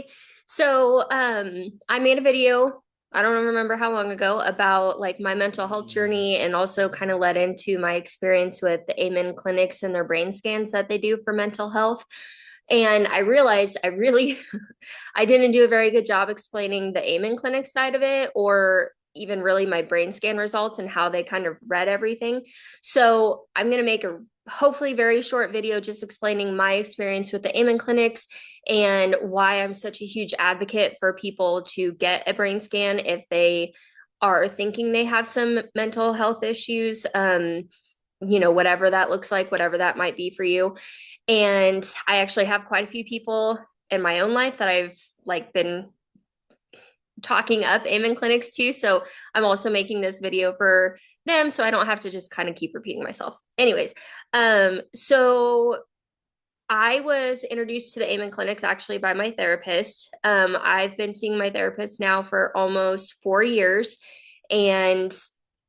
Hey, so I made a video, I don't remember how long ago, about like my mental health journey and also kind of led into my experience with the Amen clinics and their brain scans that they do for mental health. And I realized I really I didn't do a very good job explaining the Amen clinic side of it or even really my brain scan results and how they kind of read everything. So I'm going to make a hopefully very short video just explaining my experience with the Amen clinics and why I'm such a huge advocate for people to get a brain scan if they are thinking they have some mental health issues. Whatever that looks like, whatever that might be for you. And I actually have quite a few people in my own life that I've like been talking up Amen clinics to. So I'm also making this video for them so I don't have to just kind of keep repeating myself. Anyways, so I was introduced to the Amen clinics actually by my therapist. I've been seeing my therapist now for almost 4 years, and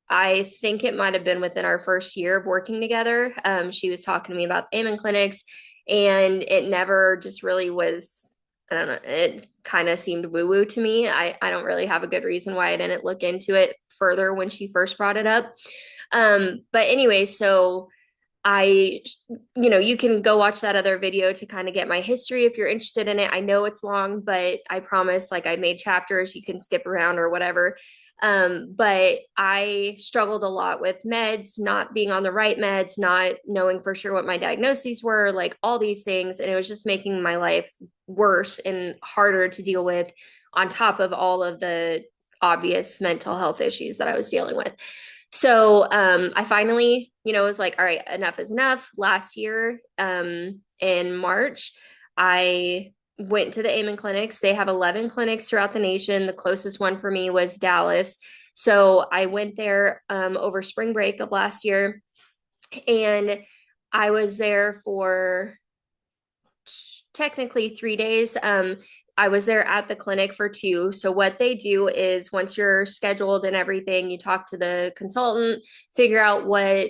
I think it might have been within our first year of working together. She was talking to me about the Amen clinics, and it never just really was. I don't know. It kind of seemed woo woo to me. I don't really have a good reason why I didn't look into it further when she first brought it up. But anyway, so I, you can go watch that other video to kind of get my history if you're interested in it. I know it's long, but I promise, like, I made chapters you can skip around or whatever. But I struggled a lot with meds, not being on the right meds, not knowing for sure what my diagnoses were, like all these things. And it was just making my life worse and harder to deal with on top of all of the obvious mental health issues that I was dealing with. So I finally, was like, all right, enough is enough. Last year, in March, I went to the Amen clinics. They have 11 clinics throughout the nation. The closest one for me was Dallas. So I went there over spring break of last year, and I was there for technically 3 days. I was there at the clinic for two. So what they do is once you're scheduled and everything, you talk to the consultant, figure out what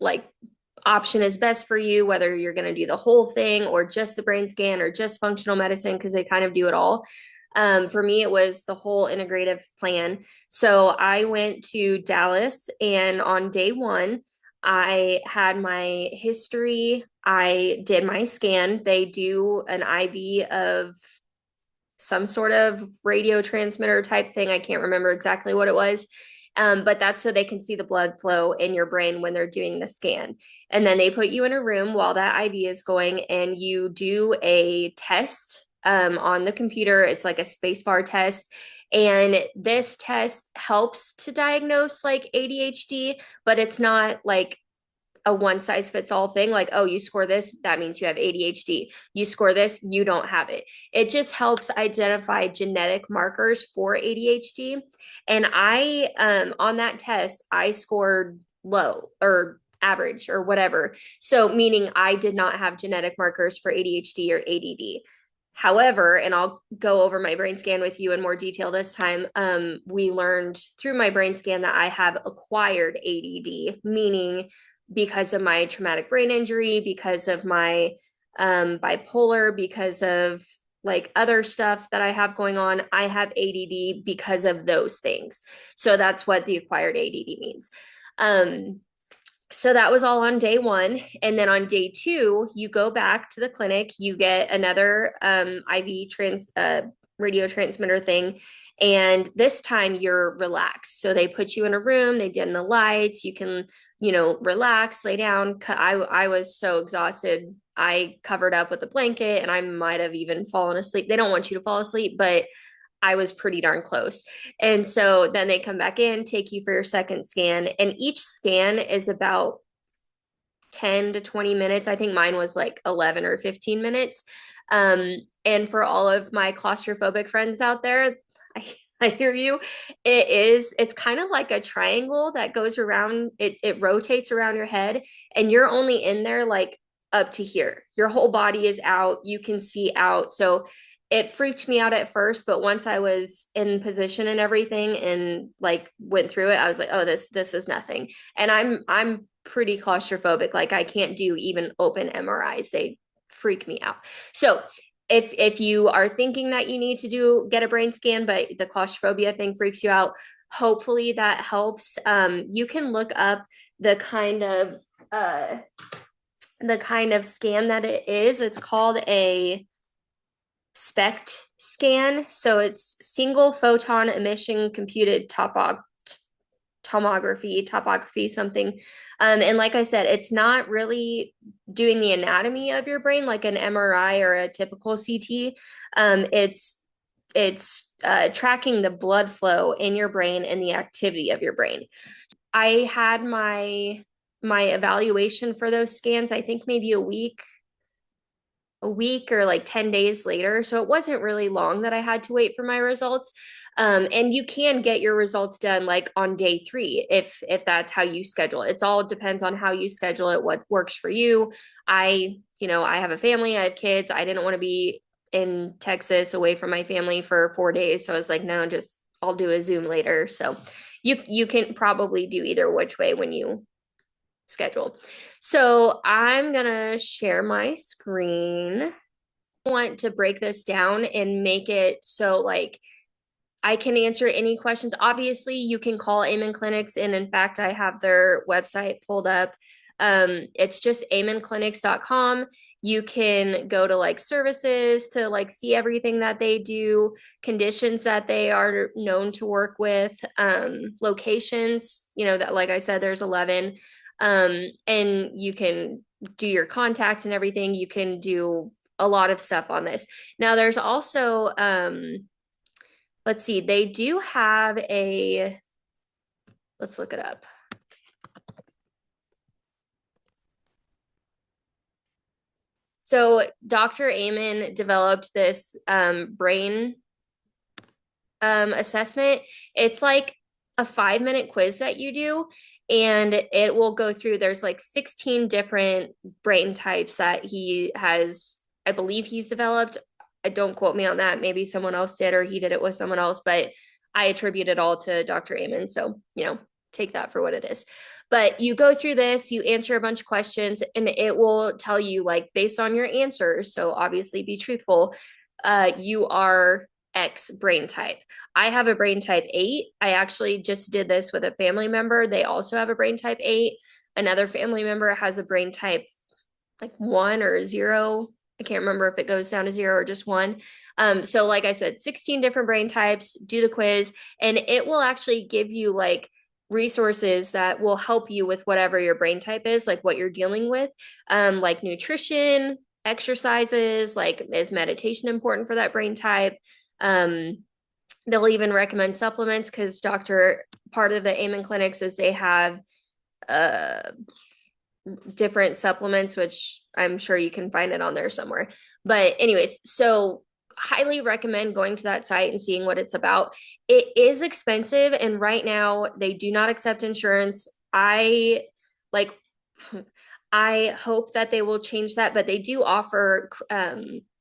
like option is best for you, whether you're going to do the whole thing or just the brain scan or just functional medicine, because they kind of do it all. For me, it was the whole integrative plan. So I went to Dallas, and on day one, I had my history. I did my scan. They do an IV of some sort of radio transmitter type thing. I can't remember exactly what it was. But that's so they can see the blood flow in your brain when they're doing the scan. And then they put you in a room while that IV is going, and you do a test on the computer. It's like a spacebar test. And this test helps to diagnose like ADHD, but it's not like a one size fits all thing. Like, oh, you score this, that means you have ADHD. You score this, you don't have it. It just helps identify genetic markers for ADHD. And on that test, I scored low or average or whatever. So, meaning I did not have genetic markers for ADHD or ADD. However, and I'll go over my brain scan with you in more detail this time, we learned through my brain scan that I have acquired ADD, meaning because of my traumatic brain injury, because of my bipolar, because of like other stuff that I have going on, I have ADD because of those things. So that's what the acquired ADD means. So that was all on day one. And then on day two, you go back to the clinic, you get another IV radio transmitter thing. And this time you're relaxed. So they put you in a room, they dim the lights, you can, relax, lay down. I was so exhausted. I covered up with a blanket and I might have even fallen asleep. They don't want you to fall asleep, but I was pretty darn close. And so then they come back in, take you for your second scan, and each scan is about 10 to 20 minutes. I think mine was like 11 or 15 minutes. And for all of my claustrophobic friends out there, I hear you. It's kind of like a triangle that goes around, it rotates around your head, and you're only in there like up to here. Your whole body is out. You can see out. So it freaked me out at first, but once I was in position and everything and like went through it, I was like, oh, this is nothing. And I'm pretty claustrophobic. Like I can't do even open MRIs. They freak me out. So if you are thinking that you need to do get a brain scan, but the claustrophobia thing freaks you out, hopefully that helps. You can look up the kind of uh, the kind of scan that it is. It's called a SPECT scan. So it's single photon emission computed topography, something. And like I said, it's not really doing the anatomy of your brain like an MRI or a typical CT. It's tracking the blood flow in your brain and the activity of your brain. I had my evaluation for those scans, I think maybe a week or like 10 days later. So it wasn't really long that I had to wait for my results. And you can get your results done like on day 3 if that's how you schedule it. It's all depends on how you schedule it, what works for you. I have a family, I have kids. I didn't want to be in Texas away from my family for 4 days. So I was like, no, just I'll do a Zoom later. So you can probably do either which way when you schedule. So I'm gonna share my screen. I want to break this down and make it so like I can answer any questions. Obviously, you can call Amen Clinics, and in fact, I have their website pulled up. It's just amenclinics.com. You can go to like services to like see everything that they do, conditions that they are known to work with, locations, that like I said, there's 11. And you can do your contact and everything. You can do a lot of stuff on this. Now, there's also let's see, they do have let's look it up. So Dr. Amen developed this brain assessment. It's like a 5-minute quiz that you do, and it will go through, there's like 16 different brain types that he has, I believe he's developed. Don't quote me on that. Maybe someone else did, or he did it with someone else, but I attribute it all to Dr. Amen. So, take that for what it is. But you go through this, you answer a bunch of questions, and it will tell you, like, based on your answers. So, obviously, be truthful. You are X brain type. I have a brain type 8. I actually just did this with a family member. They also have a brain type 8. Another family member has a brain type like 1 or 0. I can't remember if it goes down to 0 or just 1. So like I said, 16 different brain types, do the quiz, and it will actually give you like resources that will help you with whatever your brain type is, like what you're dealing with, like nutrition, exercises, like is meditation important for that brain type? They'll even recommend supplements because part of the Amen clinics is they have uh different supplements, which I'm sure you can find it on there somewhere. But anyways, so highly recommend going to that site and seeing what it's about. It is expensive, and right now they do not accept insurance. Like I hope that they will change that, but they do offer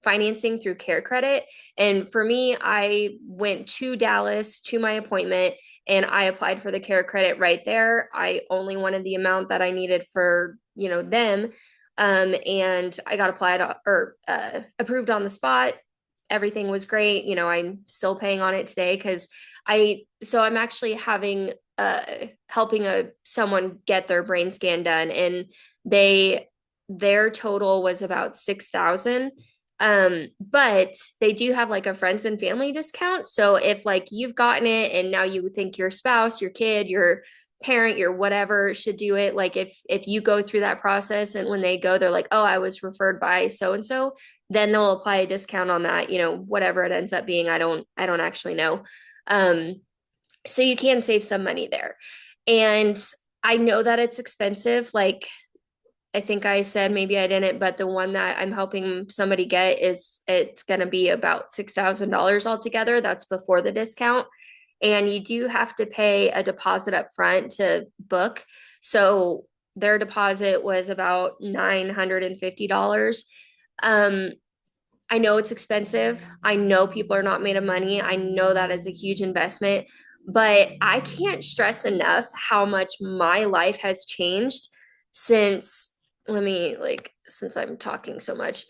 financing through Care Credit. And for me, I went to Dallas to my appointment and I applied for the Care Credit right there. I only wanted the amount that I needed for, them. And I got applied or approved on the spot. Everything was great. I'm still paying on it today because I'm actually helping someone get their brain scan done, and their total was about 6,000. But they do have like a friends and family discount. So if like you've gotten it and now you think your spouse, your kid, your parent, your whatever should do it, like if you go through that process and when they go, they're like, oh, I was referred by so and so, then they'll apply a discount on that, whatever it ends up being. I don't actually know. So you can save some money there. And I know that it's expensive. Like I think I said, maybe I didn't, but the one that I'm helping somebody get it's going to be about $6,000 altogether. That's before the discount. And you do have to pay a deposit up front to book. So their deposit was about $950. Um, I know it's expensive. I know people are not made of money. I know that is a huge investment, but I can't stress enough how much my life has changed since, since I'm talking so much.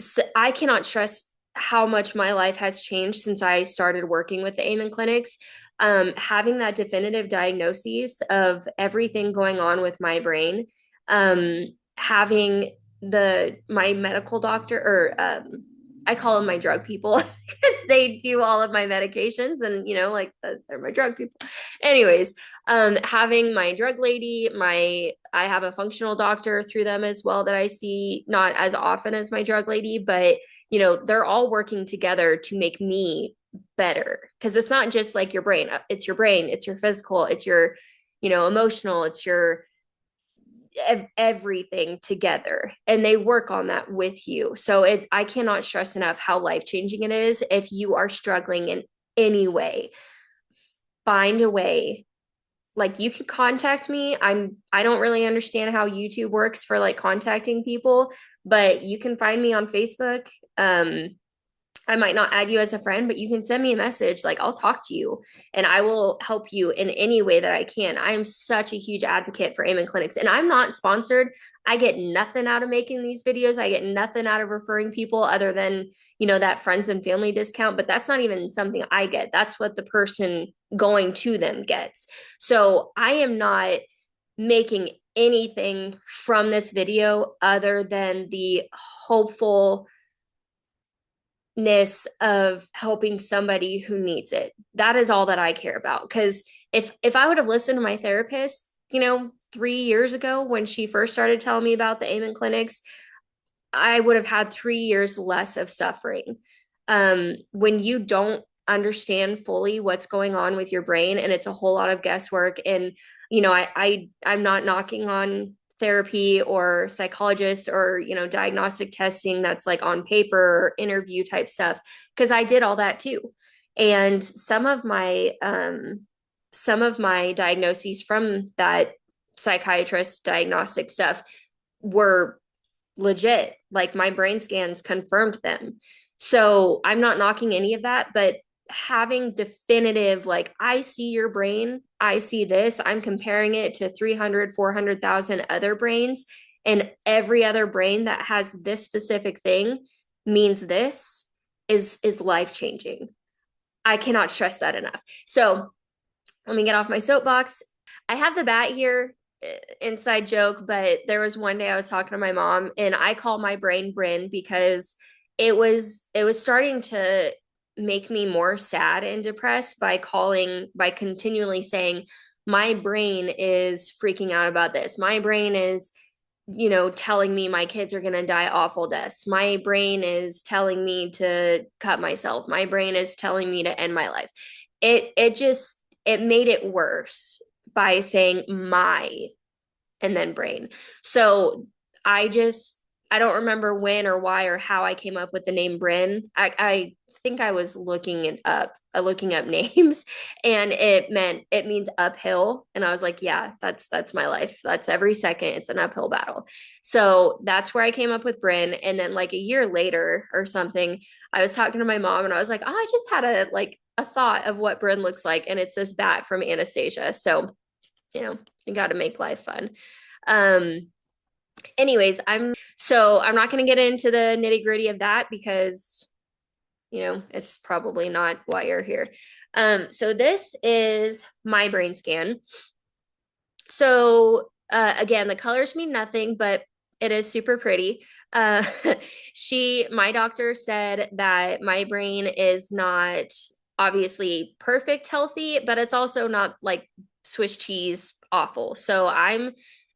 So I cannot stress how much my life has changed since I started working with the Amen clinics. Having that definitive diagnosis of everything going on with my brain, having my medical doctor, or I call them my drug people because they do all of my medications, and like they're my drug people. Anyways, having my drug lady, I have a functional doctor through them as well that I see not as often as my drug lady, but they're all working together to make me better, because it's not just like your brain, it's your brain, it's your physical, it's your emotional, it's your everything together, and they work on that with you. So I cannot stress enough how life-changing it is. If you are struggling in any way, find a way. Like, you can contact me. I don't really understand how YouTube works for like contacting people, but you can find me on Facebook. I might not add you as a friend, but you can send me a message. Like, I'll talk to you and I will help you in any way that I can. I am such a huge advocate for Amen Clinics, and I'm not sponsored. I get nothing out of making these videos. I get nothing out of referring people other than, that friends and family discount, but that's not even something I get. That's what the person going to them gets. So I am not making anything from this video other than the hopeful of helping somebody who needs it. That is all that I care about. Because if I would have listened to my therapist, 3 years ago when she first started telling me about the Amen clinics, I would have had 3 years less of suffering. When you don't understand fully what's going on with your brain, and it's a whole lot of guesswork, and I'm not knocking on therapy or psychologists or diagnostic testing that's like on paper or interview type stuff, because I did all that too. And some of my diagnoses from that psychiatrist diagnostic stuff were legit. Like, my brain scans confirmed them. So I'm not knocking any of that, but having definitive, like, I see your brain, I see this, I'm comparing it to 300, 400,000 other brains, and every other brain that has this specific thing means this is life changing. I cannot stress that enough. So let me get off my soapbox. I have the bat here, inside joke, but there was one day I was talking to my mom, and I call my brain Bryn because it was starting to make me more sad and depressed by continually saying, my brain is freaking out about this. My brain is, telling me my kids are going to die awful deaths. My brain is telling me to cut myself. My brain is telling me to end my life. It made it worse by saying my and then brain. So I don't remember when or why or how I came up with the name Bryn. I think I was looking up names, and it means uphill. And I was like, yeah, that's my life. That's every second. It's an uphill battle. So that's where I came up with Bryn. And then like a year later or something, I was talking to my mom and I was like, oh, I just had a thought of what Bryn looks like. And it's this bat from Anastasia. So, you got to make life fun. Anyways, I'm not going to get into the nitty gritty of that because, it's probably not why you're here. So this is my brain scan. So, again, the colors mean nothing, but it is super pretty. My doctor said that my brain is not obviously perfect healthy, but it's also not like Swiss cheese awful. So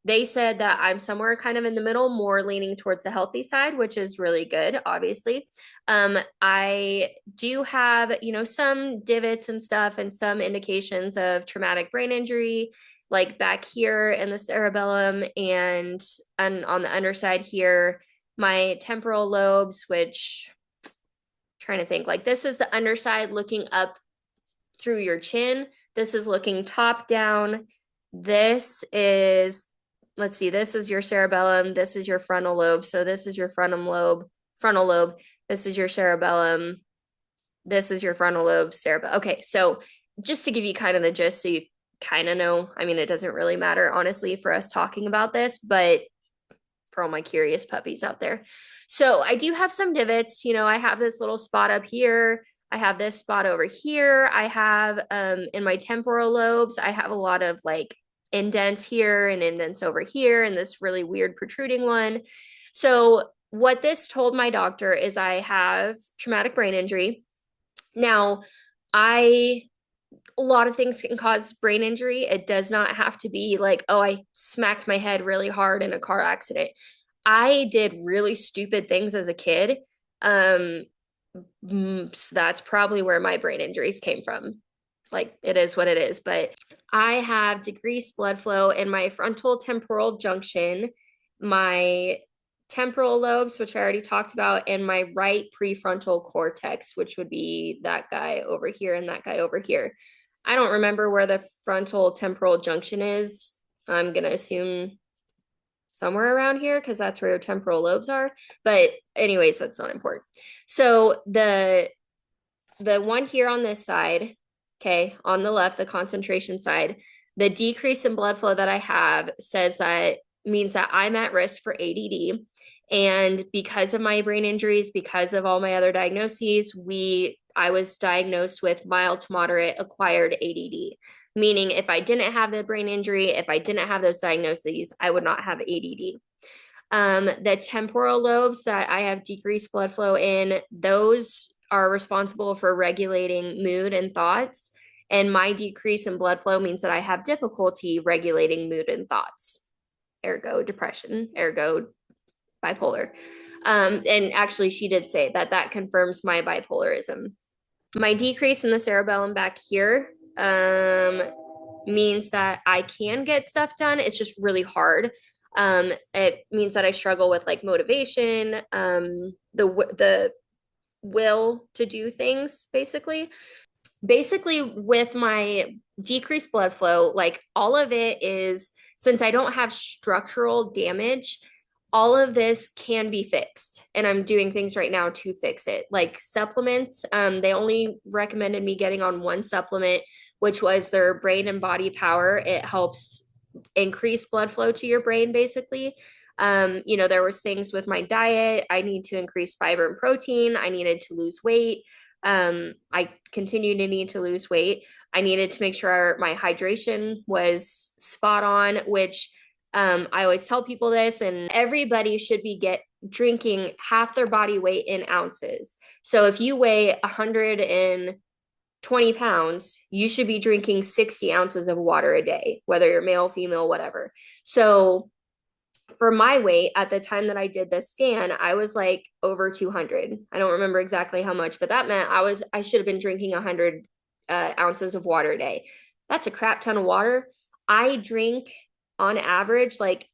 they said that I'm somewhere kind of in the middle, more leaning towards the healthy side, which is really good, obviously. I do have, some divots and stuff and some indications of traumatic brain injury, like back here in the cerebellum and on the underside here, my temporal lobes, which I'm trying to think, like, this is the underside looking up through your chin. This is looking top down. This is, let's see, this is your cerebellum. This is your frontal lobe. So this is your frontal lobe. This is your cerebellum. This is your frontal lobe, cerebellum. Okay. So just to give you kind of the gist, so you kind of know, I mean, it doesn't really matter, honestly, for us talking about this, but for all my curious puppies out there. So I do have some divots. I have this little spot up here. I have this spot over here. I have in my temporal lobes, I have a lot of like indents here and indents over here and this really weird protruding one. So what this told my doctor is I have traumatic brain injury. Now, I a lot of things can cause brain injury. It does not have to be like, oh, I smacked my head really hard in a car accident. I did really stupid things as a kid. Um, so that's probably where my brain injuries came from. Like it is what it is. But I have decreased blood flow in my frontal temporal junction, my temporal lobes, which I already talked about, and my right prefrontal cortex, which would be that guy over here and that guy over here. I don't remember where the frontal temporal junction is. I'm going to assume somewhere around here because that's where your temporal lobes are. But anyways, that's not important. So the one here on this side, okay, on the left, the concentration side, the decrease in blood flow that I have says that means that I'm at risk for ADD. And because of my brain injuries, because of all my other diagnoses, I was diagnosed with mild to moderate acquired ADD, meaning if I didn't have the brain injury, if I didn't have those diagnoses, I would not have ADD. The temporal lobes that I have decreased blood flow in, those are responsible for regulating mood and thoughts. And my decrease in blood flow means that I have difficulty regulating mood and thoughts, ergo depression, ergo bipolar. And actually, she did say that confirms my bipolarism. My decrease in the cerebellum back here means that I can get stuff done. It's just really hard. It means that I struggle with like motivation, the will to do things, basically. Basically, with my decreased blood flow, like all of it is, since I don't have structural damage, all of this can be fixed. And I'm doing things right now to fix it. Like supplements, they only recommended me getting on one supplement, which was their brain and body power. It helps increase blood flow to your brain, basically. There was things with my diet. I need to increase fiber and protein. I needed to lose weight. I continue to need to lose weight. I needed to make sure my hydration was spot on, which I always tell people this, and everybody should be drinking half their body weight in ounces. So if you weigh 120 pounds, you should be drinking 60 ounces of water a day, whether you're male, female, whatever. So for my weight at the time that I did this scan, I was like over 200. I don't remember exactly how much, but that meant I should have been drinking 100 ounces of water a day. That's a crap ton of water. I drink on average, like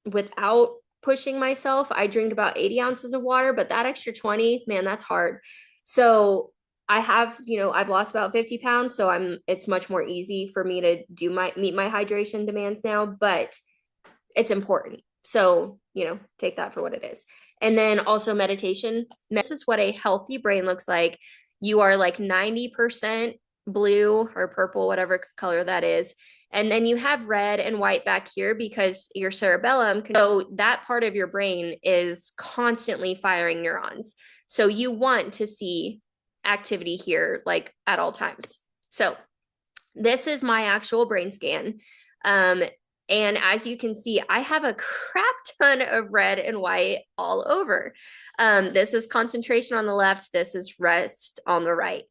without pushing myself, I drink about 80 ounces of water, but that extra 20, man, that's hard. So I've lost about 50 pounds, so it's much more easy for me to meet my hydration demands now, but it's important. So, take that for what it is. And then also meditation. This is what a healthy brain looks like. You are like 90% blue or purple, whatever color that is. And then you have red and white back here because your cerebellum, so that part of your brain is constantly firing neurons. So you want to see activity here like at all times. So this is my actual brain scan. And as you can see, I have a crap ton of red and white all over. This is concentration on the left. This is rest on the right.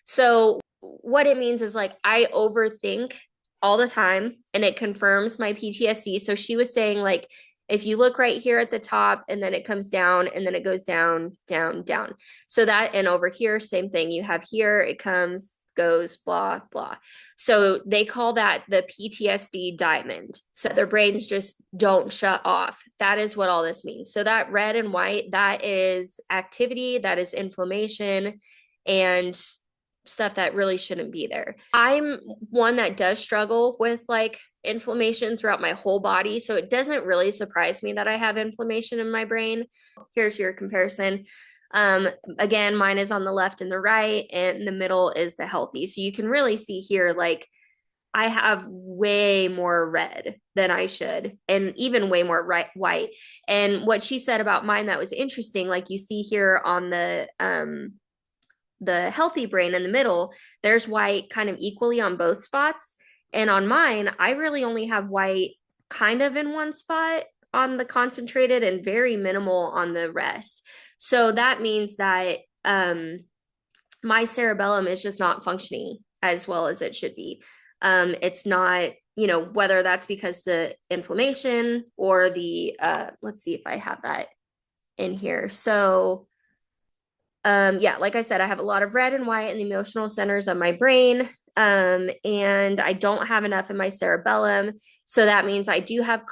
So what it means is like I overthink all the time and it confirms my PTSD. So she was saying like, if you look right here at the top and then it comes down and then it goes down, down, down. So that, and over here, same thing. You have here, it comes, goes, blah, blah. So they call that the PTSD diamond. So their brains just don't shut off. That is what all this means. So that red and white, that is activity, that is inflammation and stuff that really shouldn't be there. I'm one that does struggle with like inflammation throughout my whole body. So it doesn't really surprise me that I have inflammation in my brain. Here's your comparison. Again, mine is on the left and the right, and the middle is the healthy. So you can really see here, like I have way more red than I should, and even way more white. And what she said about mine that was interesting, like you see here on the healthy brain in the middle, there's white kind of equally on both spots. And on mine, I really only have white kind of in one spot on the concentrated and very minimal on the rest. So that means that my cerebellum is just not functioning as well as it should be. It's not, whether that's because the inflammation or the, let's see if I have that in here. So, yeah, like I said, I have a lot of red and white in the emotional centers of my brain. And I don't have enough in my cerebellum. So that means I do have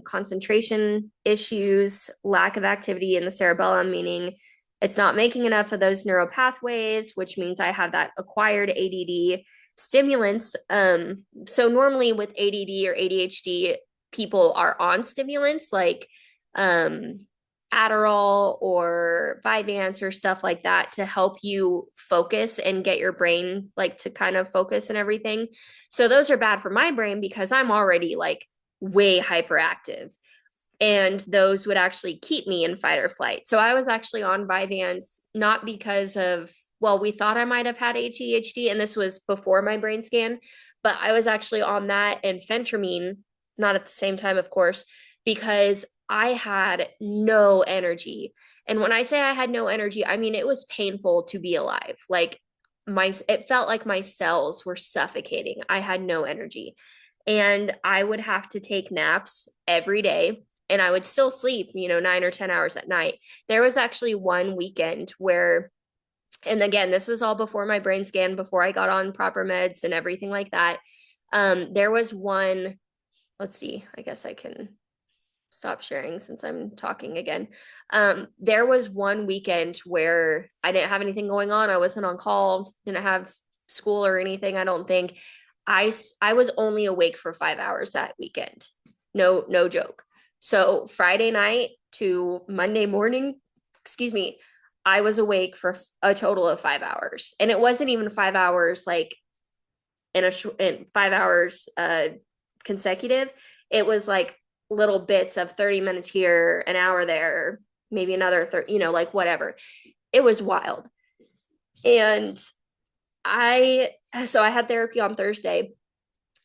concentration issues, lack of activity in the cerebellum, meaning it's not making enough of those neural pathways, which means I have that acquired ADD stimulants. So normally with ADD or ADHD, people are on stimulants like Adderall or Vyvanse or stuff like that to help you focus and get your brain like to kind of focus and everything. So those are bad for my brain because I'm already like way hyperactive. And those would actually keep me in fight or flight. So I was actually on Vyvanse not because of, well, we thought I might have had ADHD, and this was before my brain scan, but I was actually on that and phentermine, not at the same time, of course, because I had no energy. And when I say I had no energy, I mean it was painful to be alive. Like it felt like my cells were suffocating. I had no energy. And I would have to take naps every day, and I would still sleep, 9 or 10 hours at night. There was actually one weekend where, and again, this was all before my brain scan, before I got on proper meds and everything like that. There was one, let's see, I guess I can stop sharing since I'm talking again. There was one weekend where I didn't have anything going on. I wasn't on call, didn't have school or anything, I don't think. I was only awake for 5 hours that weekend. No joke. So Friday night to Monday morning, excuse me, I was awake for a total of 5 hours. And it wasn't even 5 hours like in 5 hours consecutive. It was like little bits of 30 minutes here, an hour there, maybe another 30, like whatever. It was wild. And so I had therapy on Thursday.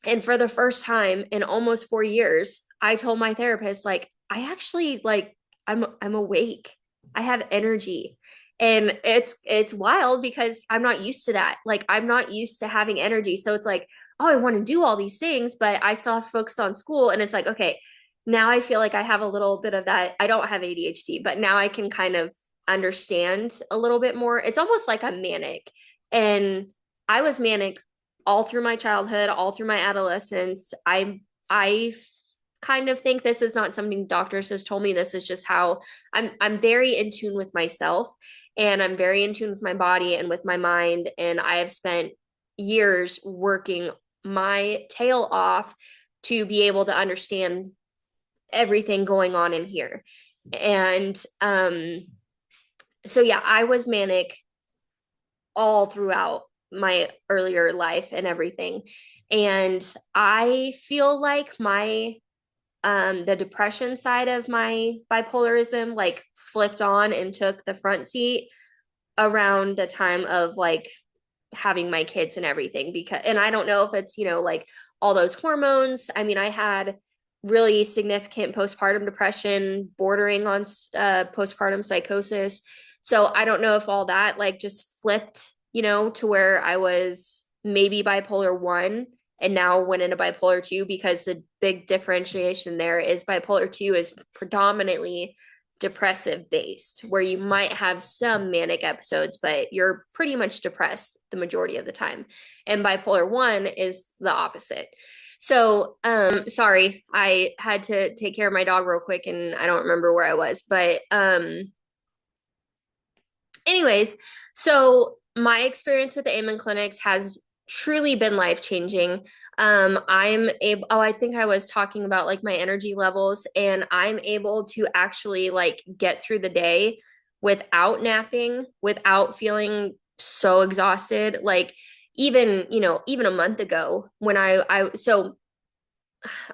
And for the first time in almost 4 years, I told my therapist, like, I actually like I'm awake. I have energy. And it's wild because I'm not used to that. Like I'm not used to having energy. So it's like, oh, I want to do all these things, but I still have to focus on school. And it's like, okay, now I feel like I have a little bit of that. I don't have ADHD, but now I can kind of understand a little bit more. It's almost like I'm manic. And I was manic all through my childhood, all through my adolescence. I kind of think this is not something doctors has told me. This is just how I'm very in tune with myself, and I'm very in tune with my body and with my mind. And I have spent years working my tail off to be able to understand everything going on in here. And so yeah, I was manic all throughout my earlier life and everything. And I feel like my the depression side of my bipolarism like flipped on and took the front seat around the time of like having my kids and everything. Because, and I don't know if it's, like all those hormones. I mean, I had really significant postpartum depression bordering on postpartum psychosis. So I don't know if all that like just flipped, to where I was maybe bipolar 1 and now went into bipolar 2, because the big differentiation there is bipolar 2 is predominantly depressive based, where you might have some manic episodes, but you're pretty much depressed the majority of the time. And bipolar 1 is the opposite. So, sorry, I had to take care of my dog real quick and I don't remember where I was, but anyways, so my experience with the Amen clinics has truly been life changing. I'm able, oh, I think I was talking about like my energy levels, and I'm able to actually like get through the day without napping, without feeling so exhausted. Like even, even a month ago when so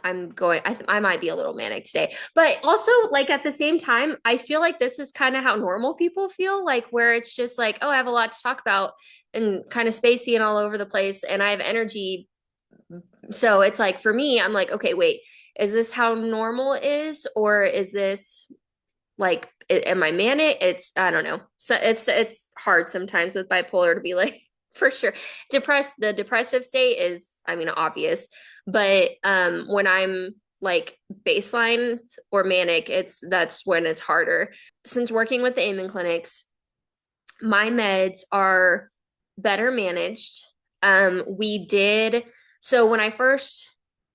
I might be a little manic today, but also like at the same time, I feel like this is kind of how normal people feel, like where it's just like, oh, I have a lot to talk about and kind of spacey and all over the place, and I have energy. So it's like for me, I'm like, okay, wait, is this how normal is, or is this like, am I manic? I don't know. So it's hard sometimes with bipolar to be like, for sure. The depressive state is, I mean, obvious, but when I'm like baseline or manic, that's when it's harder. Since working with the Amen clinics, my meds are better managed. We did so when I first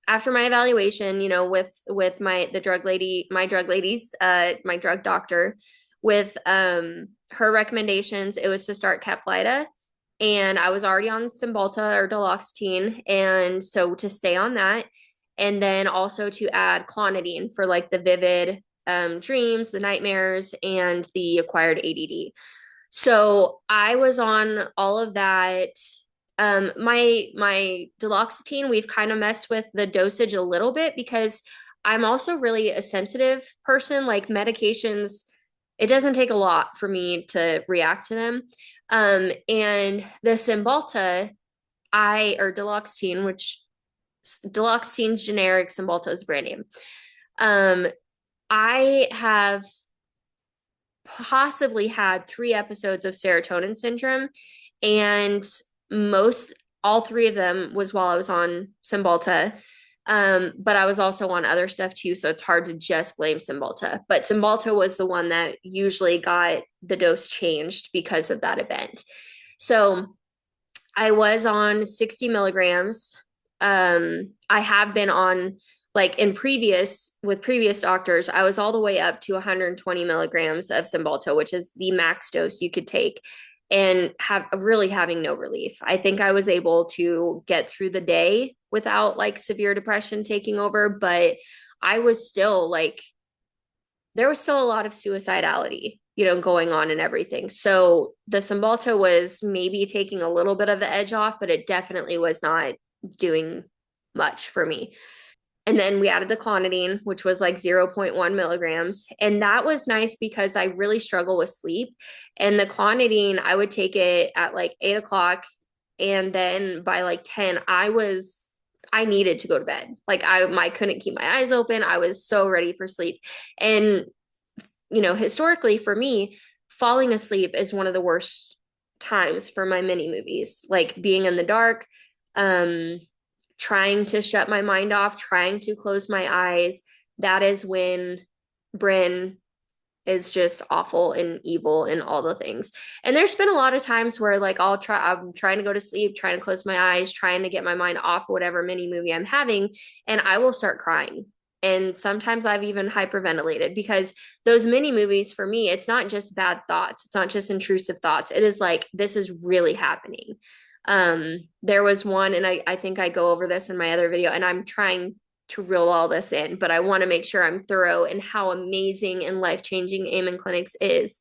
after my evaluation, with my drug ladies, my drug doctor, with her recommendations, it was to start Caplyta, and I was already on Cymbalta or Duloxetine, and so to stay on that, and then also to add clonidine for like the vivid dreams, the nightmares, and the acquired ADD. So I was on all of that. My duloxetine, we've kind of messed with the dosage a little bit because I'm also really a sensitive person. Like medications, it doesn't take a lot for me to react to them. And the Cymbalta, or duloxetine, which duloxetine's generic, Cymbalta is brand name. Um, I have possibly had 3 episodes of serotonin syndrome, and most all 3 of them was while I was on Cymbalta. But I was also on other stuff too, so it's hard to just blame Cymbalta. But Cymbalta was the one that usually got the dose changed because of that event. So I was on 60 milligrams. I have been on, like with previous doctors, I was all the way up to 120 milligrams of Cymbalta, which is the max dose you could take, and have really having no relief. I think I was able to get through the day without like severe depression taking over, but I was still like, there was still a lot of suicidality, going on and everything. So the Cymbalta was maybe taking a little bit of the edge off, but it definitely was not doing much for me. And then we added the clonidine, which was like zero point 0.1 milligrams. And that was nice because I really struggle with sleep. And the clonidine, I would take it at like 8 o'clock. And then by like 10, I needed to go to bed. Like I couldn't keep my eyes open. I was so ready for sleep. And, historically for me, falling asleep is one of the worst times for my mini movies, like being in the dark, um, trying to shut my mind off, trying to close my eyes. That is when Bryn is just awful and evil and all the things. And there's been a lot of times where like I'm trying to go to sleep, trying to close my eyes, trying to get my mind off whatever mini movie I'm having, and I will start crying. And sometimes I've even hyperventilated because those mini movies for me, it's not just bad thoughts. It's not just intrusive thoughts. It is like, this is really happening. There was one, and I think I go over this in my other video, and I'm trying to reel all this in, but I want to make sure I'm thorough in how amazing and life-changing Amen Clinics is.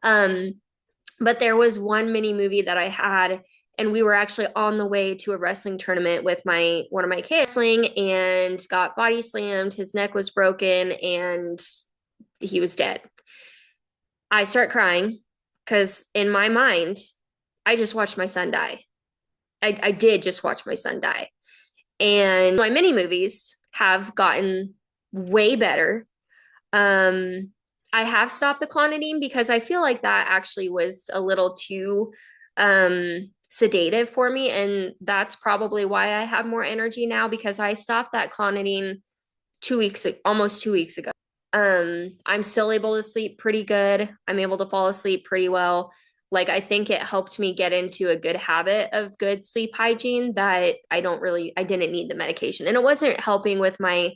But there was one mini movie that I had, and we were actually on the way to a wrestling tournament with one of my kids wrestling, and got body slammed. His neck was broken and he was dead. I start crying because in my mind, I just watched my son die. I did just watch my son die. And my mini movies have gotten way better. I have stopped the clonidine because I feel like that actually was a little too sedative for me. And that's probably why I have more energy now, because I stopped that clonidine almost 2 weeks ago. I'm still able to sleep pretty good. I'm able to fall asleep pretty well. Like, I think it helped me get into a good habit of good sleep hygiene that I didn't need the medication. And it wasn't helping with my,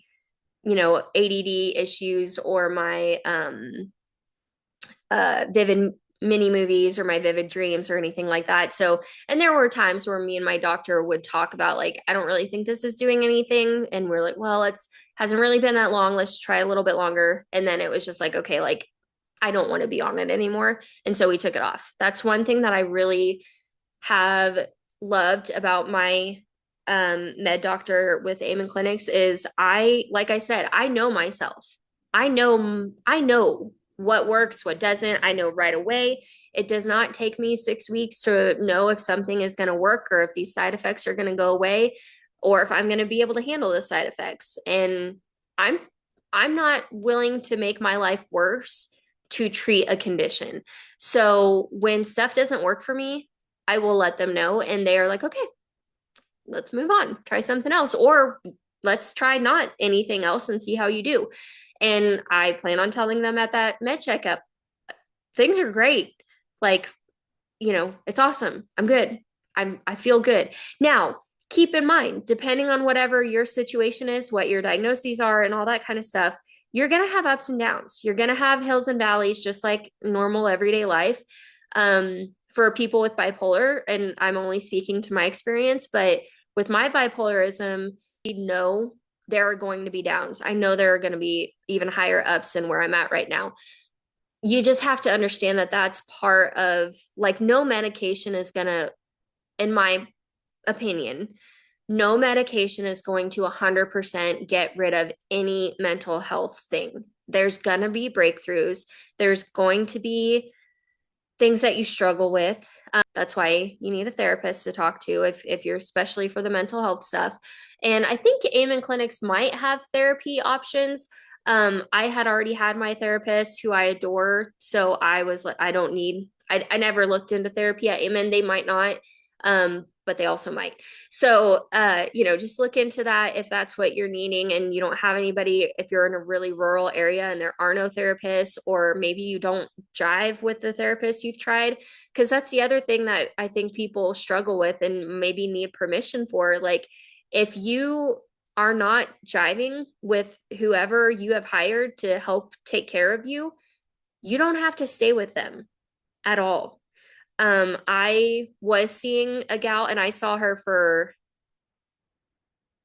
ADD issues or my vivid mini movies or my vivid dreams or anything like that. So, and there were times where me and my doctor would talk about like, I don't really think this is doing anything. And we're like, well, hasn't really been that long. Let's try a little bit longer. And then it was just like, okay, like I don't want to be on it anymore. And so we took it off. That's one thing that I really have loved about my med doctor with Amen Clinics is like I said, I know myself. I know what works, what doesn't. I know right away. It does not take me 6 weeks to know if something is going to work or if these side effects are going to go away or if I'm going to be able to handle the side effects. And I'm I'm not willing to make my life worse to treat a condition. So when stuff doesn't work for me, I will let them know and they are like, okay, let's move on, try something else, or let's try not anything else and see how you do. And I plan on telling them at that med checkup, things are great. Like, it's awesome. I'm good. I feel good. Now, keep in mind, depending on whatever your situation is, what your diagnoses are and all that kind of stuff, you're going to have ups and downs. You're going to have hills and valleys just like normal everyday life. For people with bipolar, and I'm only speaking to my experience, but with my bipolarism, I know there are going to be downs. I know there are going to be even higher ups than where I'm at right now. You just have to understand that that's part of, like, no medication is going to, in my opinion, no medication is going to 100% get rid of any mental health thing. There's going to be breakthroughs. There's going to be things that you struggle with. That's why you need a therapist to talk to if you're especially for the mental health stuff. And I think Amen Clinics might have therapy options. I had already had my therapist who I adore, so I was like, I don't need. I never looked into therapy at Amen. They might not, but they also might. So, just look into that if that's what you're needing and you don't have anybody, if you're in a really rural area and there are no therapists, or maybe you don't jive with the therapist you've tried. Because that's the other thing that I think people struggle with and maybe need permission for. Like, if you are not jiving with whoever you have hired to help take care of you, you don't have to stay with them at all. I was seeing a gal and I saw her for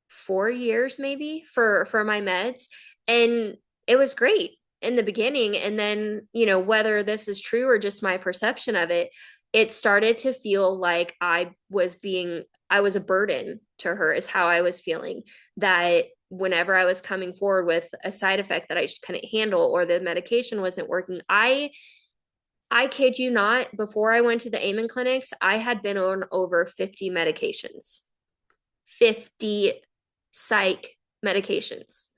4 years maybe for my meds, and it was great in the beginning. And then, whether this is true or just my perception of it, it started to feel like I was a burden to her, is how I was feeling. That whenever I was coming forward with a side effect that I just couldn't handle or the medication wasn't working, I kid you not, before I went to the Amen clinics, I had been on over 50 medications, 50 psych medications.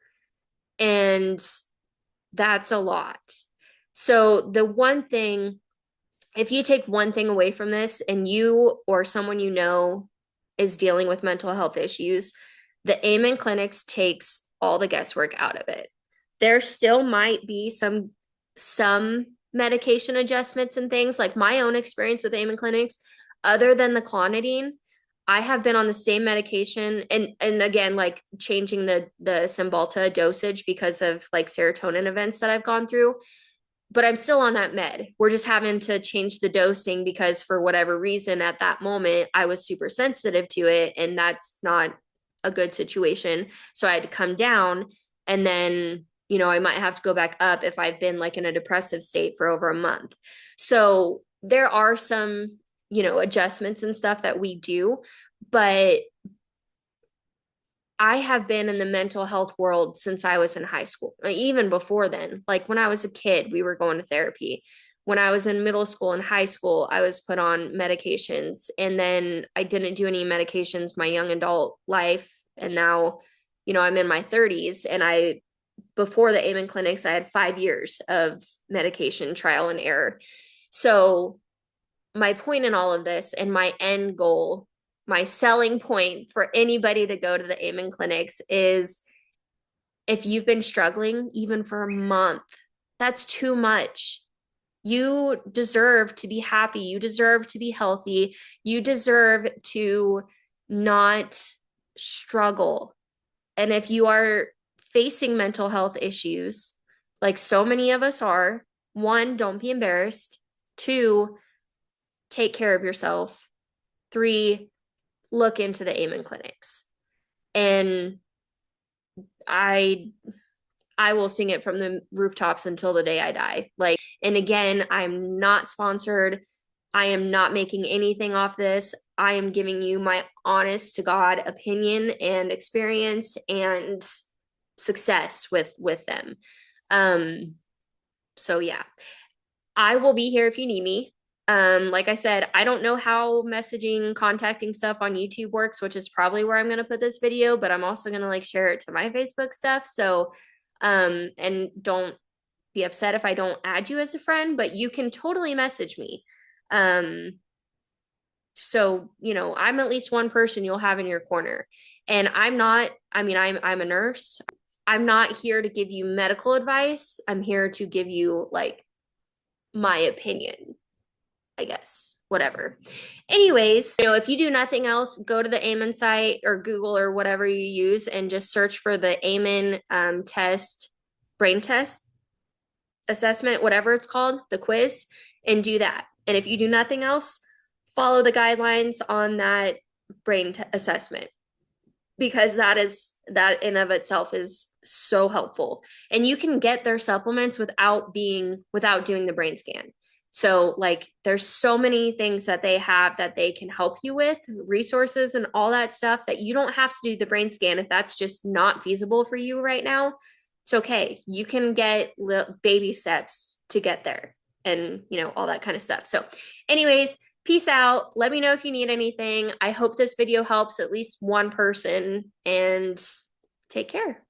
And that's a lot. So, the one thing, if you take one thing away from this and you or someone you know is dealing with mental health issues, the Amen clinics takes all the guesswork out of it. There still might be some medication adjustments and things, like my own experience with Amen clinics, other than the clonidine. I have been on the same medication, and again, like, changing the Cymbalta dosage because of like serotonin events that I've gone through, but I'm still on that med. We're just having to change the dosing because for whatever reason at that moment I was super sensitive to it, and that's not a good situation. So I had to come down, and then, I might have to go back up if I've been like in a depressive state for over a month. So there are some, adjustments and stuff that we do, but I have been in the mental health world since I was in high school, even before then. Like, when I was a kid, we were going to therapy. When I was in middle school and high school, I was put on medications. And then I didn't do any medications my young adult life. And now, I'm in my 30s. And before the Amen clinics, I had 5 years of medication trial and error. So, my point in all of this and my end goal, my selling point for anybody to go to the Amen clinics is, if you've been struggling even for a month, that's too much. You deserve to be happy. You deserve to be healthy. You deserve to not struggle. And if you are facing mental health issues, like so many of us are, one, don't be embarrassed. Two, take care of yourself. Three, look into the Amen clinics. And I I will sing it from the rooftops until the day I die. Like, and again, I'm not sponsored. I am not making anything off this. I am giving you my honest to God opinion and experience and success with them. Um, so yeah, I will be here if you need me. Like I said, I don't know how messaging, contacting stuff on YouTube works, which is probably where I'm going to put this video, but I'm also going to like share it to my Facebook stuff. So, and don't be upset if I don't add you as a friend, but you can totally message me. Um, so, I'm at least one person you'll have in your corner. And I'm not, I mean, I'm a nurse. I'm not here to give you medical advice. I'm here to give you like my opinion, I guess, whatever. Anyways, if you do nothing else, go to the Amen site or Google or whatever you use and just search for the Amen test, brain test assessment, whatever it's called, the quiz, and do that. And if you do nothing else, follow the guidelines on that assessment, because that in of itself is so helpful. And you can get their supplements without doing the brain scan. So like there's so many things that they have that they can help you with, resources and all that stuff, that you don't have to do the brain scan if that's just not feasible for you right now. It's okay. You can get baby steps to get there, and all that kind of stuff. So anyways, peace out. Let me know if you need anything. I hope this video helps at least one person, and take care.